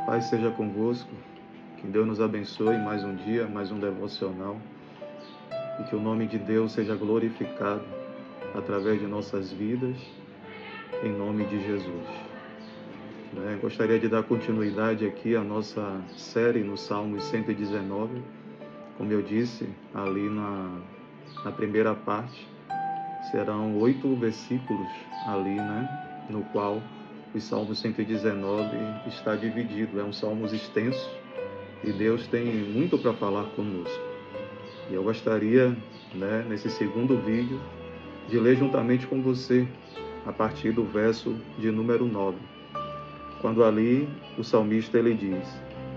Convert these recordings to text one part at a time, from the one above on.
Paz seja convosco, que Deus nos abençoe mais um dia, mais um devocional, e que o nome de Deus seja glorificado através de nossas vidas, em nome de Jesus. Gostaria de dar continuidade aqui à nossa série no Salmos 119, como eu disse, ali na primeira parte, serão 8 versículos ali, no qual o Salmo 119 está dividido. É um salmo extenso e Deus tem muito para falar conosco. E eu gostaria, nesse segundo vídeo, de ler juntamente com você, a partir do verso de número 9. Quando ali o salmista ele diz: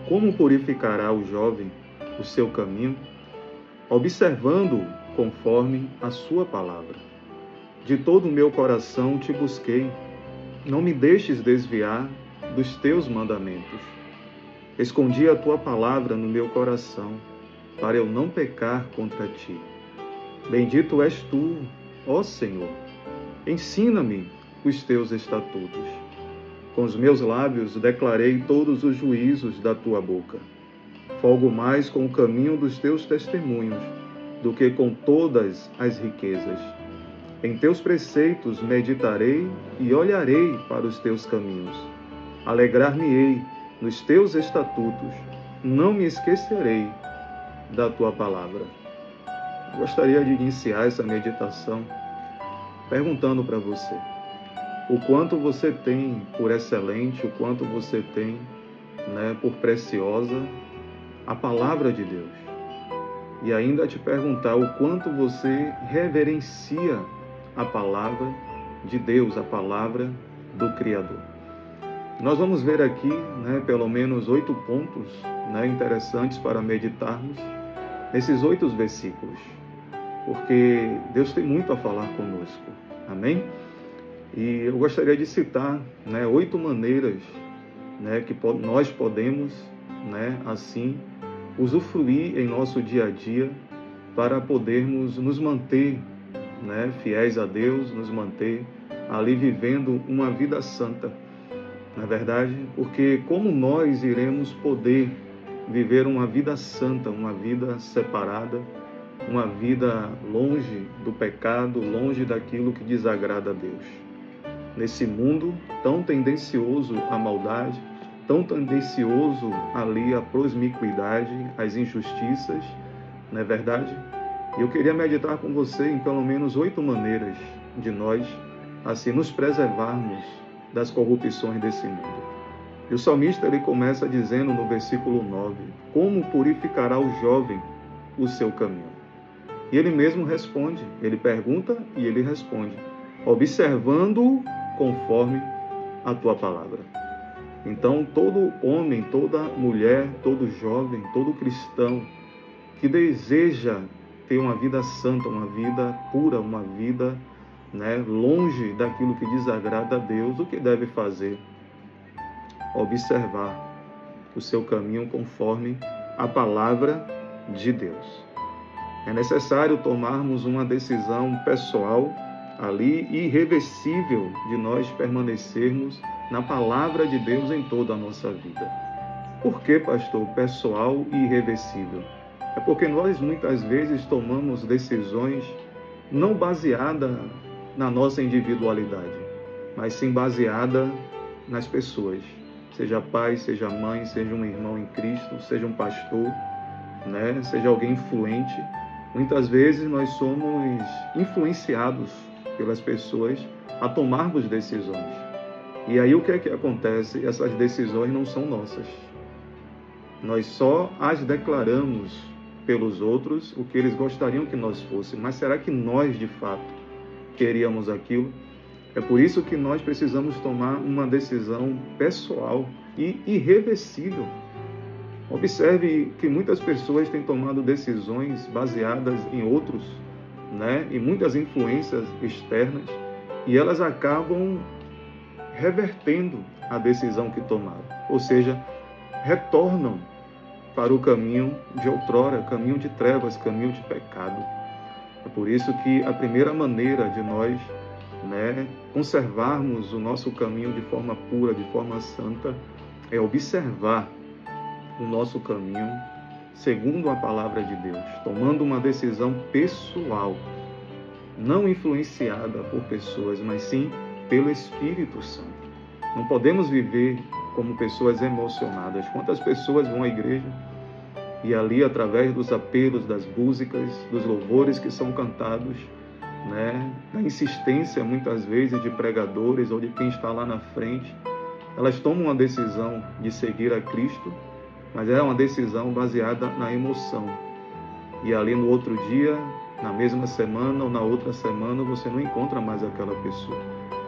como purificará o jovem o seu caminho, observando conforme a sua palavra? De todo o meu coração te busquei, não me deixes desviar dos teus mandamentos. Escondi a tua palavra no meu coração, para eu não pecar contra ti. Bendito és tu, ó Senhor. Ensina-me os teus estatutos. Com os meus lábios declarei todos os juízos da tua boca. Folgo mais com o caminho dos teus testemunhos do que com todas as riquezas. Em teus preceitos meditarei e olharei para os teus caminhos. Alegrar-me-ei nos teus estatutos. Não me esquecerei da tua palavra. Gostaria de iniciar essa meditação perguntando para você: o quanto você tem por excelente, o quanto você tem, por preciosa a palavra de Deus? E ainda te perguntar o quanto você reverencia a palavra de Deus, a palavra do Criador. Nós vamos ver aqui, pelo menos 8 pontos, interessantes para meditarmos nesses 8 versículos, porque Deus tem muito a falar conosco. Amém? E eu gostaria de citar 8 maneiras que nós podemos, assim, usufruir em nosso dia a dia para podermos nos manter fiéis a Deus, nos manter ali vivendo uma vida santa. Na verdade, porque como nós iremos poder viver uma vida santa, uma vida separada, uma vida longe do pecado, longe daquilo que desagrada a Deus? Nesse mundo tão tendencioso à maldade, tão tendencioso ali à promiscuidade, às injustiças, não é verdade? E eu queria meditar com você em pelo menos 8 maneiras de nós, assim, nos preservarmos das corrupções desse mundo. E o salmista, ele começa dizendo no versículo 9, como purificará o jovem o seu caminho? E ele mesmo responde, ele pergunta e ele responde, observando conforme a tua palavra. Então, todo homem, toda mulher, todo jovem, todo cristão que deseja ter uma vida santa, uma vida pura, uma vida longe daquilo que desagrada a Deus, o que deve fazer? Observar o seu caminho conforme a palavra de Deus. É necessário tomarmos uma decisão pessoal ali, irreversível, de nós permanecermos na palavra de Deus em toda a nossa vida. Por que, pastor, pessoal e irreversível? É porque nós muitas vezes tomamos decisões não baseadas na nossa individualidade, mas sim baseada nas pessoas. Seja pai, seja mãe, seja um irmão em Cristo, seja um pastor, seja alguém influente. Muitas vezes nós somos influenciados pelas pessoas a tomarmos decisões. E aí o que é que acontece? Essas decisões não são nossas. Nós só as declaramos pelos outros o que eles gostariam que nós fôssemos. Mas será que nós, de fato, queríamos aquilo? É por isso que nós precisamos tomar uma decisão pessoal e irreversível. Observe que muitas pessoas têm tomado decisões baseadas em outros, em muitas influências externas, e elas acabam revertendo a decisão que tomaram. Ou seja, retornam para o caminho de outrora, caminho de trevas, caminho de pecado. É por isso que a primeira maneira de nós conservarmos o nosso caminho de forma pura, de forma santa, é observar o nosso caminho segundo a palavra de Deus, tomando uma decisão pessoal, não influenciada por pessoas, mas sim pelo Espírito Santo. Não podemos viver como pessoas emocionadas. Quantas pessoas vão à igreja e ali, através dos apelos, das músicas, dos louvores que são cantados, da insistência muitas vezes de pregadores ou de quem está lá na frente, elas tomam uma decisão de seguir a Cristo, mas é uma decisão baseada na emoção. E ali no outro dia, na mesma semana ou na outra semana, você não encontra mais aquela pessoa.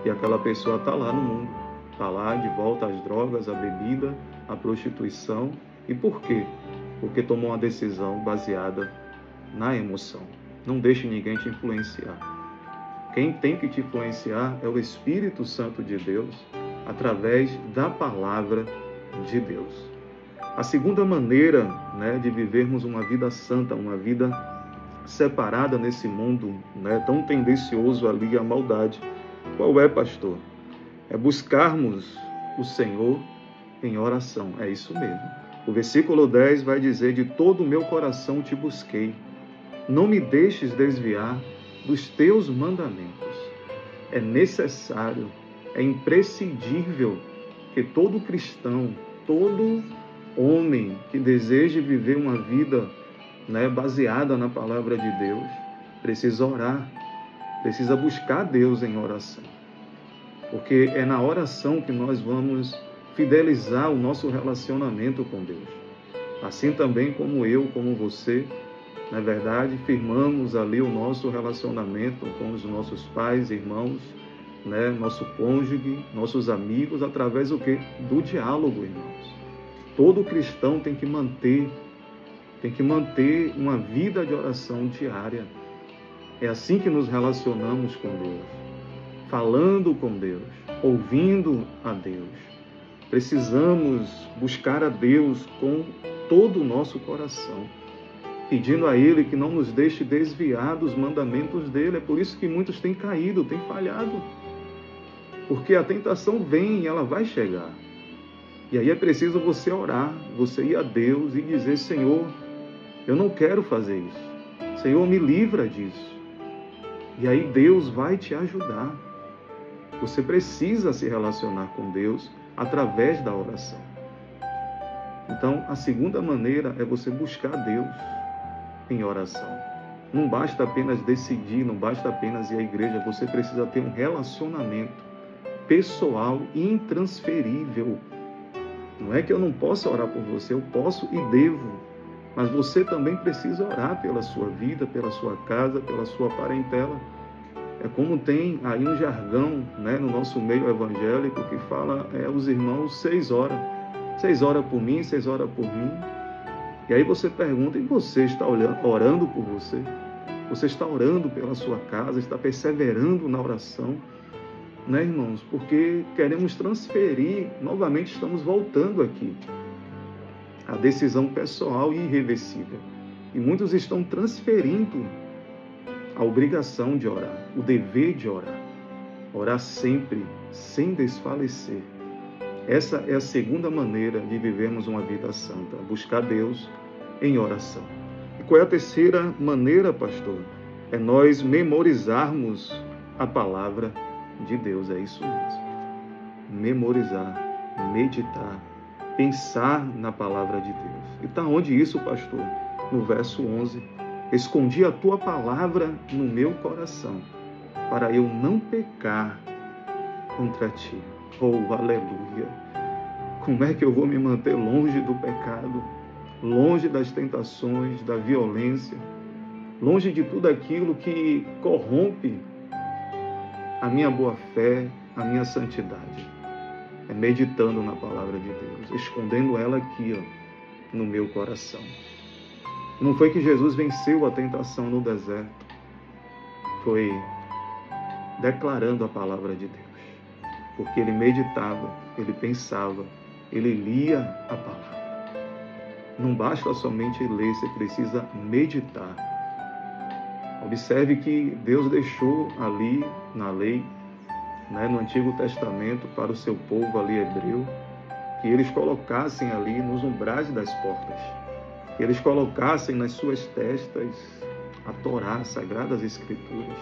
E aquela pessoa está lá no mundo, está lá de volta às drogas, à bebida, à prostituição. E por quê? Porque tomou uma decisão baseada na emoção. Não deixe ninguém te influenciar. Quem tem que te influenciar é o Espírito Santo de Deus, através da palavra de Deus. A segunda maneira, de vivermos uma vida santa, uma vida separada nesse mundo, tão tendencioso ali à maldade, qual é, pastor? É buscarmos o Senhor em oração. É isso mesmo. O versículo 10 vai dizer: de todo o meu coração te busquei. Não me deixes desviar dos teus mandamentos. É necessário, é imprescindível que todo cristão, todo homem que deseje viver uma vida baseada na palavra de Deus, precisa orar, precisa buscar Deus em oração. Porque é na oração que nós vamos fidelizar o nosso relacionamento com Deus. Assim também como eu, como você, na verdade, firmamos ali o nosso relacionamento com os nossos pais, irmãos, nosso cônjuge, nossos amigos, através do quê? Do diálogo, irmãos. Todo cristão tem que manter uma vida de oração diária. É assim que nos relacionamos com Deus, falando com Deus, ouvindo a Deus. Precisamos buscar a Deus com todo o nosso coração, pedindo a Ele que não nos deixe desviar dos mandamentos dEle. É por isso que muitos têm caído, têm falhado, porque a tentação vem e ela vai chegar. E aí é preciso você orar, você ir a Deus e dizer: Senhor, eu não quero fazer isso. Senhor, me livra disso. E aí Deus vai te ajudar. Você precisa se relacionar com Deus através da oração. Então, a segunda maneira é você buscar Deus em oração. Não basta apenas decidir, não basta apenas ir à igreja, você precisa ter um relacionamento pessoal e intransferível. Não é que eu não possa orar por você, eu posso e devo, mas você também precisa orar pela sua vida, pela sua casa, pela sua parentela. É como tem aí um jargão, no nosso meio evangélico que fala os irmãos 6 horas. 6 horas por mim, 6 horas por mim. E aí você pergunta: e você está orando por você? Você está orando pela sua casa? Está perseverando na oração? Irmãos? Porque queremos transferir, novamente estamos voltando aqui, a decisão pessoal e irreversível. E muitos estão transferindo a obrigação de orar, o dever de orar. Orar sempre, sem desfalecer. Essa é a segunda maneira de vivermos uma vida santa, buscar Deus em oração. E qual é a terceira maneira, pastor? É nós memorizarmos a palavra de Deus. É isso mesmo. Memorizar, meditar, pensar na palavra de Deus. E está onde isso, pastor? No verso 11. Escondi a tua palavra no meu coração, para eu não pecar contra ti. Oh, aleluia! Como é que eu vou me manter longe do pecado, longe das tentações, da violência, longe de tudo aquilo que corrompe a minha boa fé, a minha santidade? É meditando na palavra de Deus, escondendo ela aqui, no meu coração. Não foi que Jesus venceu a tentação no deserto, foi declarando a palavra de Deus, porque ele meditava, ele pensava, ele lia a palavra. Não basta somente ler, você precisa meditar. Observe que Deus deixou ali na lei, no Antigo Testamento, para o seu povo ali hebreu, que eles colocassem ali nos umbrais das portas, que eles colocassem nas suas testas a Torá, as Sagradas Escrituras.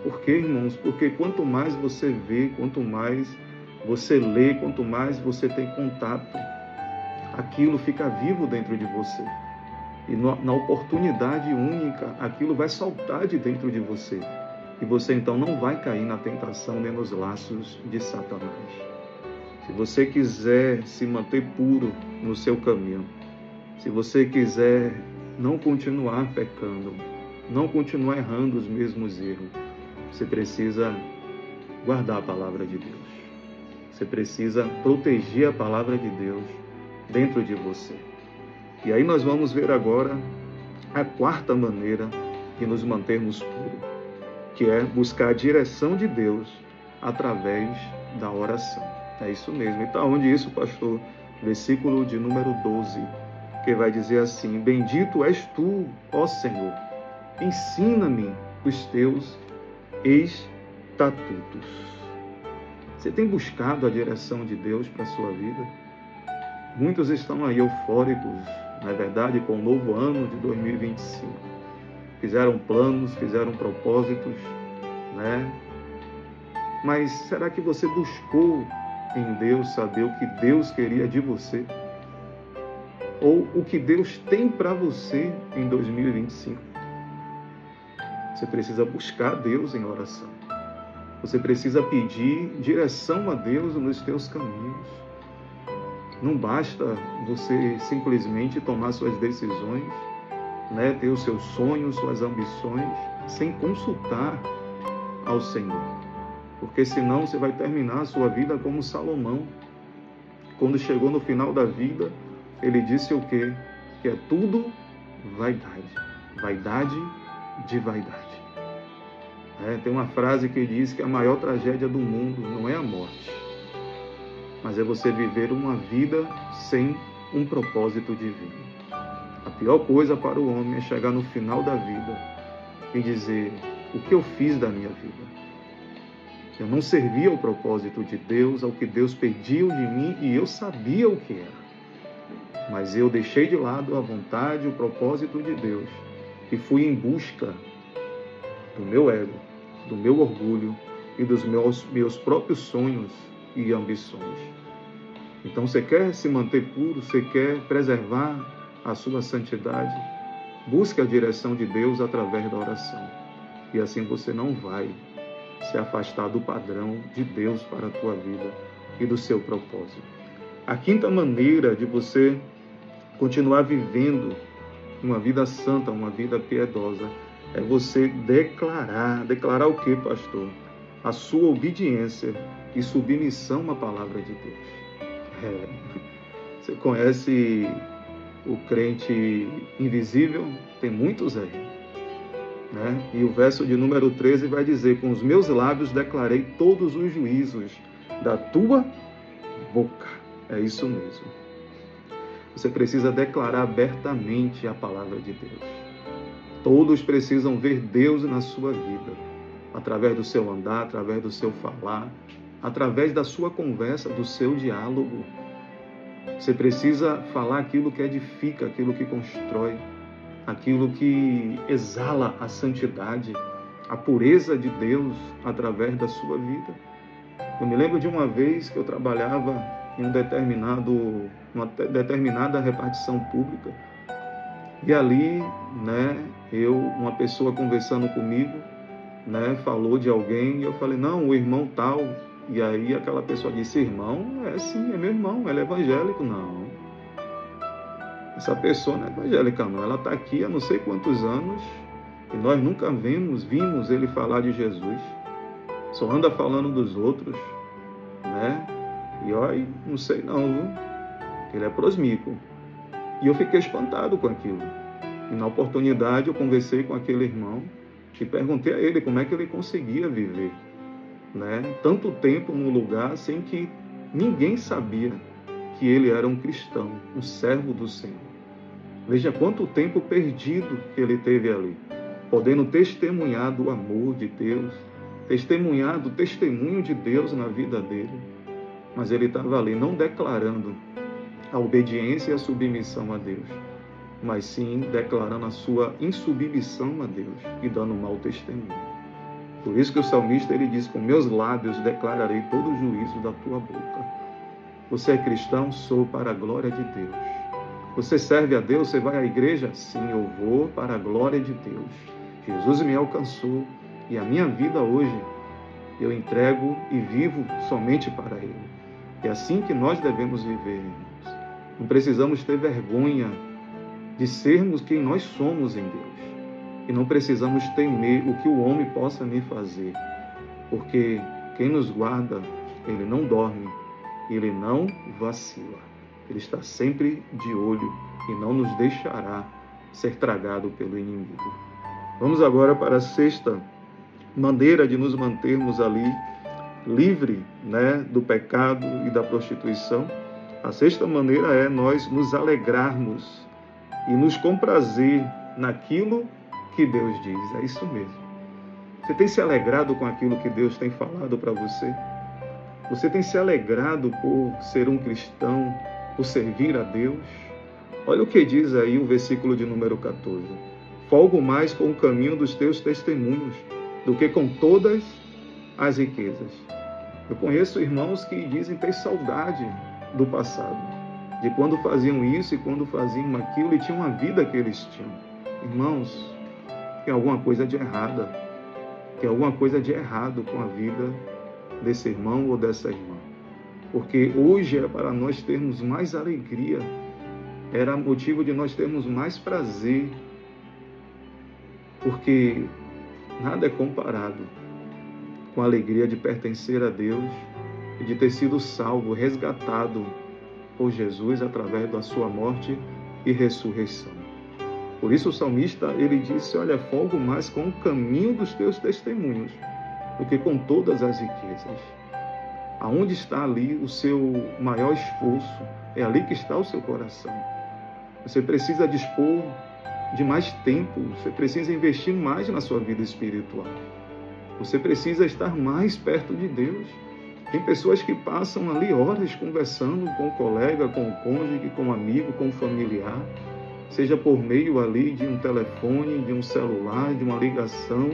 Por quê, irmãos? Porque quanto mais você vê, quanto mais você lê, quanto mais você tem contato, aquilo fica vivo dentro de você. E na oportunidade única, aquilo vai saltar de dentro de você. E você então não vai cair na tentação nem nos laços de Satanás. Se você quiser se manter puro no seu caminho, se você quiser não continuar pecando, não continuar errando os mesmos erros, você precisa guardar a palavra de Deus. Você precisa proteger a palavra de Deus dentro de você. E aí nós vamos ver agora a quarta maneira de nos mantermos puros, que é buscar a direção de Deus através da oração. É isso mesmo. E está onde isso, pastor? Versículo de número 12, que vai dizer assim: Bendito és tu, ó Senhor, ensina-me os teus estatutos. Você tem buscado a direção de Deus para a sua vida? Muitos estão aí eufóricos, na verdade, com o novo ano de 2025. Fizeram planos, fizeram propósitos, né? Mas será que você buscou em Deus saber o que Deus queria de você? Ou o que Deus tem para você em 2025? Você precisa buscar Deus em oração. Você precisa pedir direção a Deus nos teus caminhos. Não basta você simplesmente tomar suas decisões, né, ter os seus sonhos, suas ambições, sem consultar ao Senhor. Porque senão você vai terminar a sua vida como Salomão. Quando chegou no final da vida, ele disse o quê? Que é tudo vaidade. Vaidade de vaidade. Tem uma frase que diz que a maior tragédia do mundo não é a morte, mas é você viver uma vida sem um propósito divino. A pior coisa para o homem é chegar no final da vida e dizer: o que eu fiz da minha vida? Eu não servia ao propósito de Deus, ao que Deus pediu de mim, e eu sabia o que era. Mas eu deixei de lado a vontade, o propósito de Deus, e fui em busca do meu ego, do meu orgulho e dos meus próprios sonhos e ambições. Então, você quer se manter puro, você quer preservar a sua santidade, busque a direção de Deus através da oração. E assim você não vai se afastar do padrão de Deus para a tua vida e do seu propósito. A quinta maneira de você continuar vivendo uma vida santa, uma vida piedosa, é você declarar o que, pastor? A sua obediência e submissão à palavra de Deus. Você conhece o crente invisível? Tem muitos aí, né? E o verso de número 13 vai dizer: com os meus lábios declarei todos os juízos da tua boca. É isso mesmo. Você precisa declarar abertamente a palavra de Deus. Todos precisam ver Deus na sua vida, através do seu andar, através do seu falar, através da sua conversa, do seu diálogo. Você precisa falar aquilo que edifica, aquilo que constrói, aquilo que exala a santidade, a pureza de Deus através da sua vida. Eu me lembro de uma vez que eu trabalhava em uma determinada repartição pública, e ali, né, uma pessoa conversando comigo, né, falou de alguém, e eu falei: não, o irmão tal. E aí aquela pessoa disse: irmão? Sim, é meu irmão, ele é evangélico. Não, essa pessoa não é evangélica não, ela está aqui há não sei quantos anos, e nós nunca vimos ele falar de Jesus, só anda falando dos outros, né? E olha, não sei não, viu? Ele é prosmíquo. E eu fiquei espantado com aquilo. E na oportunidade eu conversei com aquele irmão e perguntei a ele como é que ele conseguia viver, né, tanto tempo num lugar sem que ninguém sabia que ele era um cristão, um servo do Senhor. Veja quanto tempo perdido que ele teve ali, podendo testemunhar do amor de Deus, testemunhar do testemunho de Deus na vida dele. mas ele estava ali não declarando a obediência e a submissão a Deus, mas sim declarando a sua insubmissão a Deus e dando mau testemunho. Por isso que o salmista ele diz: com meus lábios declararei todo o juízo da tua boca. Você é cristão? Sou, para a glória de Deus. Você serve a Deus? Você vai à igreja? Sim, eu vou para a glória de Deus. Jesus me alcançou e a minha vida hoje eu entrego e vivo somente para Ele. É assim que nós devemos viver, irmãos. Não precisamos ter vergonha de sermos quem nós somos em Deus. E não precisamos temer o que o homem possa me fazer. Porque quem nos guarda, Ele não dorme, Ele não vacila. Ele está sempre de olho e não nos deixará ser tragado pelo inimigo. Vamos agora para a sexta maneira de nos mantermos ali livre, do pecado e da prostituição. A sexta maneira é nós nos alegrarmos e nos comprazer naquilo que Deus diz. É isso mesmo. Você tem se alegrado com aquilo que Deus tem falado para você? Você tem se alegrado por ser um cristão, por servir a Deus? Olha o que diz aí o versículo de número 14. Folgo mais com o caminho dos teus testemunhos do que com todas as riquezas. Eu conheço irmãos que dizem ter saudade do passado, de quando faziam isso e quando faziam aquilo e tinham a vida que eles tinham. Irmãos, tem alguma coisa de errada, tem alguma coisa de errado com a vida desse irmão ou dessa irmã. Porque hoje é para nós termos mais alegria, era motivo de nós termos mais prazer, porque nada é comparado com a alegria de pertencer a Deus e de ter sido salvo, resgatado por Jesus através da sua morte e ressurreição. Por isso o salmista, ele disse: olha, folgo mais com o caminho dos teus testemunhos do que com todas as riquezas. Aonde está ali o seu maior esforço? É ali que está o seu coração. Você precisa dispor de mais tempo, você precisa investir mais na sua vida espiritual. Você precisa estar mais perto de Deus. Tem pessoas que passam ali horas conversando com o colega, com o cônjuge, com o amigo, com o familiar, seja por meio ali de um telefone, de um celular, de uma ligação,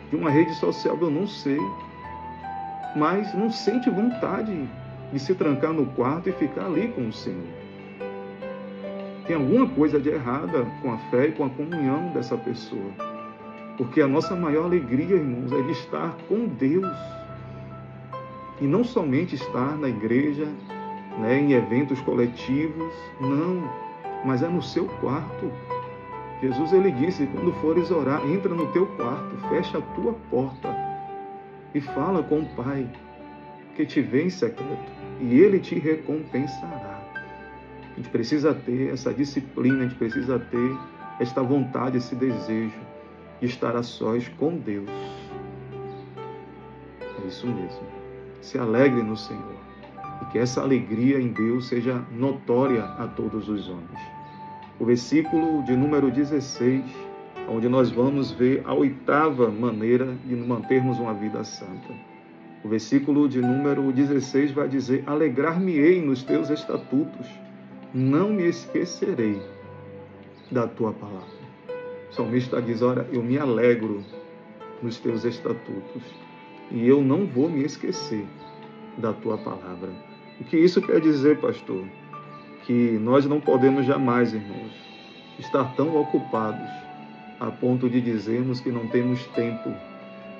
de uma rede social, eu não sei, mas não sente vontade de se trancar no quarto e ficar ali com o Senhor. Tem alguma coisa de errada com a fé e com a comunhão dessa pessoa. Porque a nossa maior alegria, irmãos, é de estar com Deus. E não somente estar na igreja, em eventos coletivos, não, mas é no seu quarto. Jesus, ele disse: quando fores orar, entra no teu quarto, fecha a tua porta e fala com o Pai, que te vê em secreto, e Ele te recompensará. A gente precisa ter essa disciplina, a gente precisa ter esta vontade, esse desejo de estar a sós com Deus. É isso mesmo. Se alegre no Senhor e que essa alegria em Deus seja notória a todos os homens. O versículo de número 16, onde nós vamos ver a oitava maneira de mantermos uma vida santa. O versículo de número 16 vai dizer: alegrar-me-ei nos teus estatutos, não me esquecerei da tua palavra. O salmista diz: olha, eu me alegro nos teus estatutos e eu não vou me esquecer da tua palavra. O que isso quer dizer, pastor? Que nós não podemos jamais, irmãos, estar tão ocupados a ponto de dizermos que não temos tempo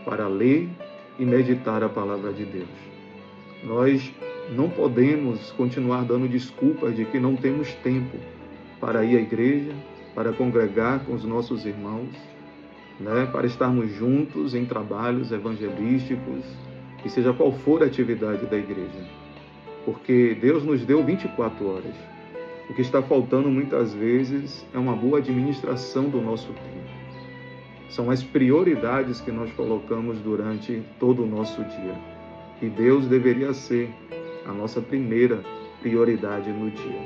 para ler e meditar a palavra de Deus. Nós não podemos continuar dando desculpas de que não temos tempo para ir à igreja, para congregar com os nossos irmãos, para estarmos juntos em trabalhos evangelísticos, e seja qual for a atividade da igreja. Porque Deus nos deu 24 horas. O que está faltando muitas vezes é uma boa administração do nosso tempo. São as prioridades que nós colocamos durante todo o nosso dia. E Deus deveria ser a nossa primeira prioridade no dia.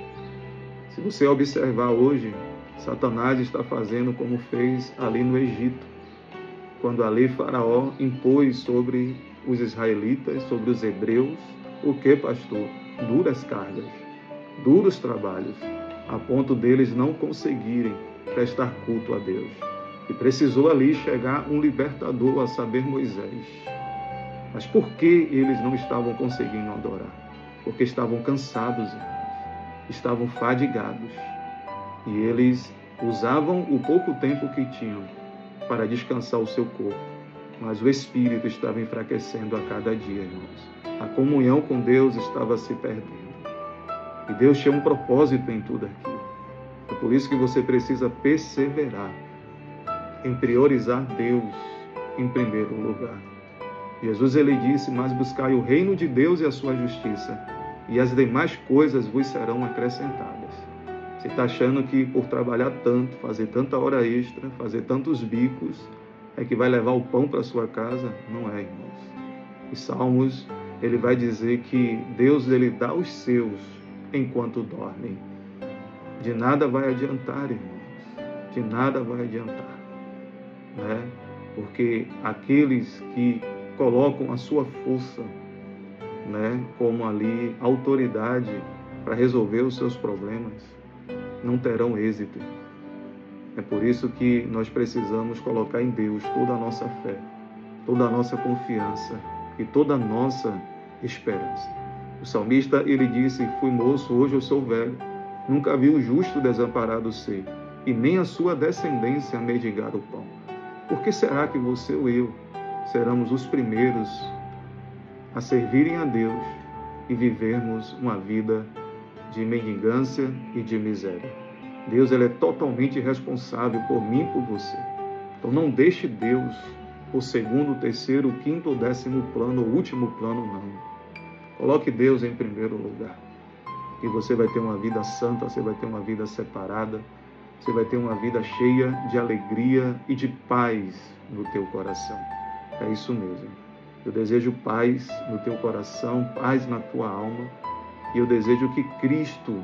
Se você observar hoje, Satanás está fazendo como fez ali no Egito, quando ali Faraó impôs sobre os israelitas, sobre os hebreus, O que, pastor? Duras cargas, duros trabalhos, a ponto deles não conseguirem prestar culto a Deus. E precisou ali chegar um libertador, a saber, Moisés. Mas por que eles não estavam conseguindo adorar? Porque estavam cansados, irmãos, estavam fadigados. E eles usavam o pouco tempo que tinham para descansar o seu corpo. Mas o espírito estava enfraquecendo a cada dia, irmãos. A comunhão com Deus estava se perdendo. E Deus tinha um propósito em tudo aquilo. É por isso que você precisa perseverar em priorizar Deus em primeiro lugar. Jesus, ele disse, mas buscai o reino de Deus e a sua justiça, e as demais coisas vos serão acrescentadas. Você está achando que por trabalhar tanto, fazer tanta hora extra, fazer tantos bicos, é que vai levar o pão para sua casa? Não é, irmãos. Em Salmos, ele vai dizer que Deus, ele dá os seus enquanto dormem. De nada vai adiantar, irmãos. De nada vai adiantar. Né? Porque aqueles que colocam a sua força, né, como ali autoridade para resolver os seus problemas, não terão êxito. É por isso que nós precisamos colocar em Deus toda a nossa fé, toda a nossa confiança e toda a nossa esperança. O salmista, ele disse, fui moço, hoje eu sou velho, nunca vi o justo desamparado ser, e nem a sua descendência a mendigar o pão. Por que será que você ou eu seremos os primeiros a servirem a Deus e vivermos uma vida de mendigância e de miséria? Deus, ele é totalmente responsável por mim e por você. Então não deixe Deus por segundo, terceiro, quinto ou 10º plano ou último plano, não. Coloque Deus em primeiro lugar. E você vai ter uma vida santa, você vai ter uma vida separada, você vai ter uma vida cheia de alegria e de paz no teu coração. É isso mesmo. Eu desejo paz no teu coração, paz na tua alma. E eu desejo que Cristo,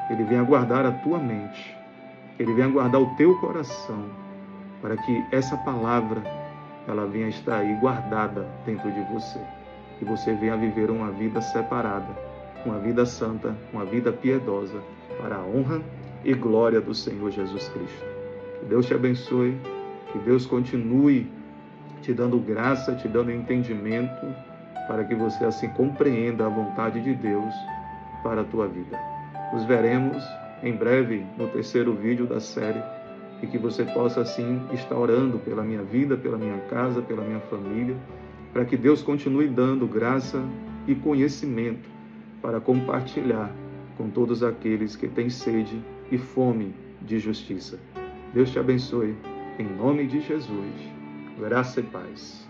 ele venha guardar a tua mente, que ele venha guardar o teu coração, para que essa palavra, ela venha estar aí guardada dentro de você. E você venha viver uma vida separada, uma vida santa, uma vida piedosa, para a honra e glória do Senhor Jesus Cristo. Que Deus te abençoe, que Deus continue te dando graça, te dando entendimento, para que você assim compreenda a vontade de Deus para a tua vida. Nos veremos em breve no 3º vídeo da série, e que você possa assim estar orando pela minha vida, pela minha casa, pela minha família, para que Deus continue dando graça e conhecimento para compartilhar com todos aqueles que têm sede e fome de justiça. Deus te abençoe, em nome de Jesus. Graça e paz.